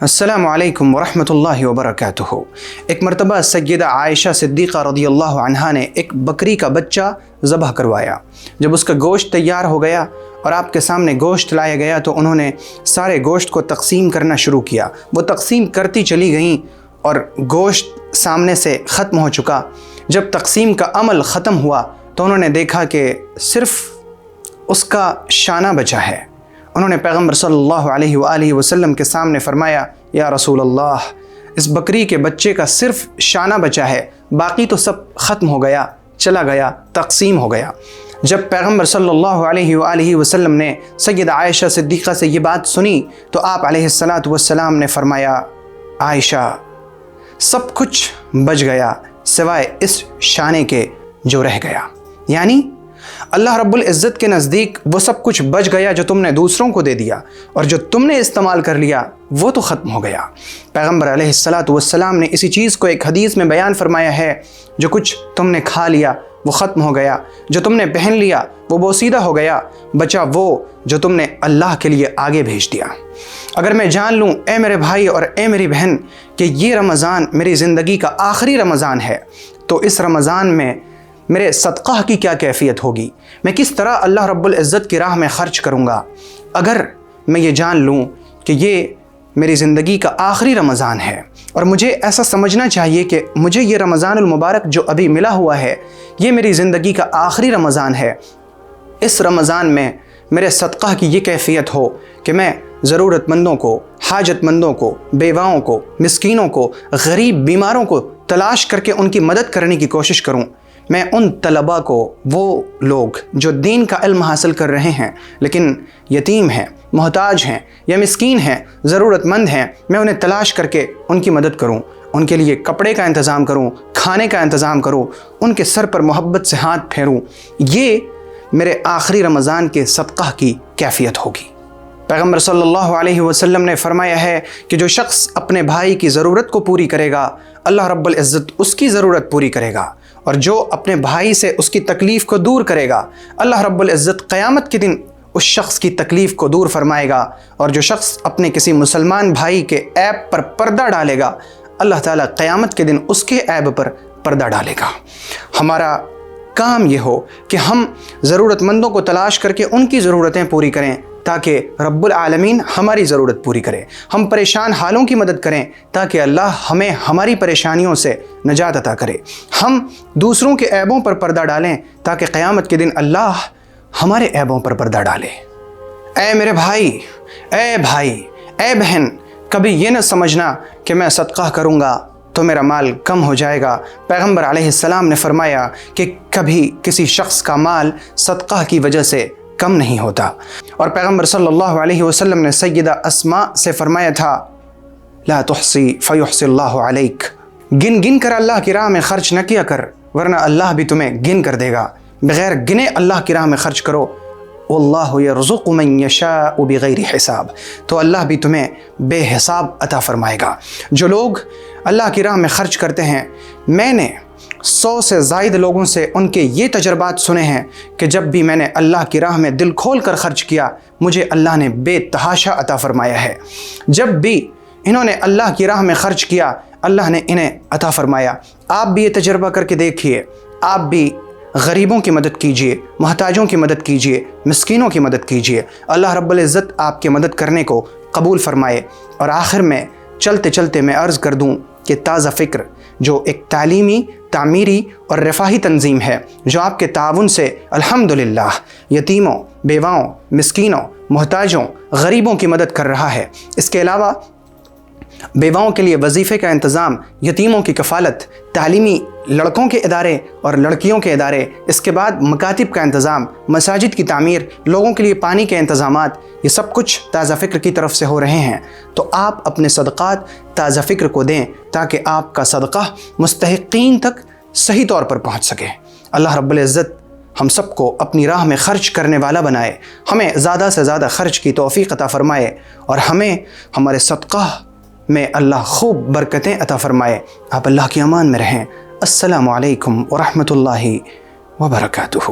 السلام علیکم ورحمۃ اللہ وبرکاتہ۔ ایک مرتبہ سیدہ عائشہ صدیقہ رضی اللہ عنہا نے ایک بکری کا بچہ ذبح کروایا۔ جب اس کا گوشت تیار ہو گیا اور آپ کے سامنے گوشت لایا گیا تو انہوں نے سارے گوشت کو تقسیم کرنا شروع کیا۔ وہ تقسیم کرتی چلی گئیں اور گوشت سامنے سے ختم ہو چکا۔ جب تقسیم کا عمل ختم ہوا تو انہوں نے دیکھا کہ صرف اس کا شانہ بچا ہے۔ انہوں نے پیغمبر صلی اللہ علیہ وآلہ وسلم کے سامنے فرمایا، یا رسول اللہ، اس بکری کے بچے کا صرف شانہ بچا ہے، باقی تو سب ختم ہو گیا، چلا گیا، تقسیم ہو گیا۔ جب پیغمبر صلی اللہ علیہ وآلہ وسلم نے سیدہ عائشہ صدیقہ سے یہ بات سنی تو آپ علیہ السلام نے فرمایا، عائشہ، سب کچھ بچ گیا سوائے اس شانے کے جو رہ گیا۔ یعنی اللہ رب العزت کے نزدیک وہ سب کچھ بچ گیا جو تم نے دوسروں کو دے دیا، اور جو تم نے استعمال کر لیا وہ تو ختم ہو گیا۔ پیغمبر علیہ السلام نے اسی چیز کو ایک حدیث میں بیان فرمایا ہے، جو کچھ تم نے کھا لیا وہ ختم ہو گیا، جو تم نے پہن لیا وہ بوسیدہ ہو گیا، بچا وہ جو تم نے اللہ کے لیے آگے بھیج دیا۔ اگر میں جان لوں اے میرے بھائی اور اے میری بہن کہ یہ رمضان میری زندگی کا آخری رمضان ہے، تو اس رمضان میں میرے صدقہ کی کیا کیفیت ہوگی، میں کس طرح اللہ رب العزت کی راہ میں خرچ کروں گا۔ اگر میں یہ جان لوں کہ یہ میری زندگی کا آخری رمضان ہے اور مجھے ایسا سمجھنا چاہیے کہ مجھے یہ رمضان المبارک جو ابھی ملا ہوا ہے یہ میری زندگی کا آخری رمضان ہے، اس رمضان میں میرے صدقہ کی یہ کیفیت ہو کہ میں ضرورت مندوں کو، حاجت مندوں کو، بیواؤں کو، مسکینوں کو، غریب بیماروں کو تلاش کر کے ان کی مدد کرنے کی کوشش کروں۔ میں ان طلباء کو، وہ لوگ جو دین کا علم حاصل کر رہے ہیں لیکن یتیم ہیں، محتاج ہیں یا مسکین ہیں، ضرورت مند ہیں، میں انہیں تلاش کر کے ان کی مدد کروں، ان کے لیے کپڑے کا انتظام کروں، کھانے کا انتظام کروں، ان کے سر پر محبت سے ہاتھ پھیروں۔ یہ میرے آخری رمضان کے صدقہ کی کیفیت ہوگی۔ پیغمبر صلی اللہ علیہ وسلم نے فرمایا ہے کہ جو شخص اپنے بھائی کی ضرورت کو پوری کرے گا اللہ رب العزت اس کی ضرورت پوری کرے گا، اور جو اپنے بھائی سے اس کی تکلیف کو دور کرے گا اللہ رب العزت قیامت کے دن اس شخص کی تکلیف کو دور فرمائے گا، اور جو شخص اپنے کسی مسلمان بھائی کے عیب پر پردہ ڈالے گا اللہ تعالیٰ قیامت کے دن اس کے عیب پر پردہ ڈالے گا۔ ہمارا کام یہ ہو کہ ہم ضرورت مندوں کو تلاش کر کے ان کی ضرورتیں پوری کریں تاکہ رب العالمین ہماری ضرورت پوری کرے۔ ہم پریشان حالوں کی مدد کریں تاکہ اللہ ہمیں ہماری پریشانیوں سے نجات عطا کرے۔ ہم دوسروں کے عیبوں پر پردہ ڈالیں تاکہ قیامت کے دن اللہ ہمارے عیبوں پر پردہ ڈالے۔ اے میرے بھائی، اے بہن، کبھی یہ نہ سمجھنا کہ میں صدقہ کروں گا تو میرا مال کم ہو جائے گا۔ پیغمبر علیہ السلام نے فرمایا کہ کبھی کسی شخص کا مال صدقہ کی وجہ سے کم نہیں ہوتا، اور پیغمبر صلی اللہ علیہ وسلم نے سیدہ اسماء سے فرمایا تھا، لا تحصی فیحصی اللہ علیک، گن گن کر اللہ کی راہ میں خرچ نہ کیا کر ورنہ اللہ بھی تمہیں گن کر دے گا۔ بغیر گنے اللہ کی راہ میں خرچ کرو، واللہ یرزق من یشاء بغیر حساب، تو اللہ بھی تمہیں بے حساب عطا فرمائے گا۔ جو لوگ اللہ کی راہ میں خرچ کرتے ہیں، میں نے 100 سے زائد لوگوں سے ان کے یہ تجربات سنے ہیں کہ جب بھی میں نے اللہ کی راہ میں دل کھول کر خرچ کیا مجھے اللہ نے بے تحاشا عطا فرمایا ہے۔ جب بھی انہوں نے اللہ کی راہ میں خرچ کیا اللہ نے انہیں عطا فرمایا۔ آپ بھی یہ تجربہ کر کے دیکھیے، آپ بھی غریبوں کی مدد کیجیے، محتاجوں کی مدد کیجیے، مسکینوں کی مدد کیجیے، اللہ رب العزت آپ کی مدد کرنے کو قبول فرمائے۔ اور آخر میں چلتے چلتے میں عرض کر دوں کہ تازہ فکر جو ایک تعلیمی، تعمیری اور رفاہی تنظیم ہے جو آپ کے تعاون سے الحمدللہ یتیموں، بیواؤں، مسکینوں، محتاجوں، غریبوں کی مدد کر رہا ہے۔ اس کے علاوہ بیواؤں کے لیے وظیفے کا انتظام، یتیموں کی کفالت، تعلیمی لڑکوں کے ادارے اور لڑکیوں کے ادارے، اس کے بعد مکاتب کا انتظام، مساجد کی تعمیر، لوگوں کے لیے پانی کے انتظامات، یہ سب کچھ تازہ فکر کی طرف سے ہو رہے ہیں۔ تو آپ اپنے صدقات تازہ فکر کو دیں تاکہ آپ کا صدقہ مستحقین تک صحیح طور پر پہنچ سکے۔ اللہ رب العزت ہم سب کو اپنی راہ میں خرچ کرنے والا بنائے، ہمیں زیادہ سے زیادہ خرچ کی توفیق عطا فرمائے، اور ہمیں ہمارے صدقہ میں اللہ خوب برکتیں عطا فرمائے۔ آپ اللہ کی امان میں رہیں۔ السلام علیکم ورحمۃ اللہ وبرکاتہ۔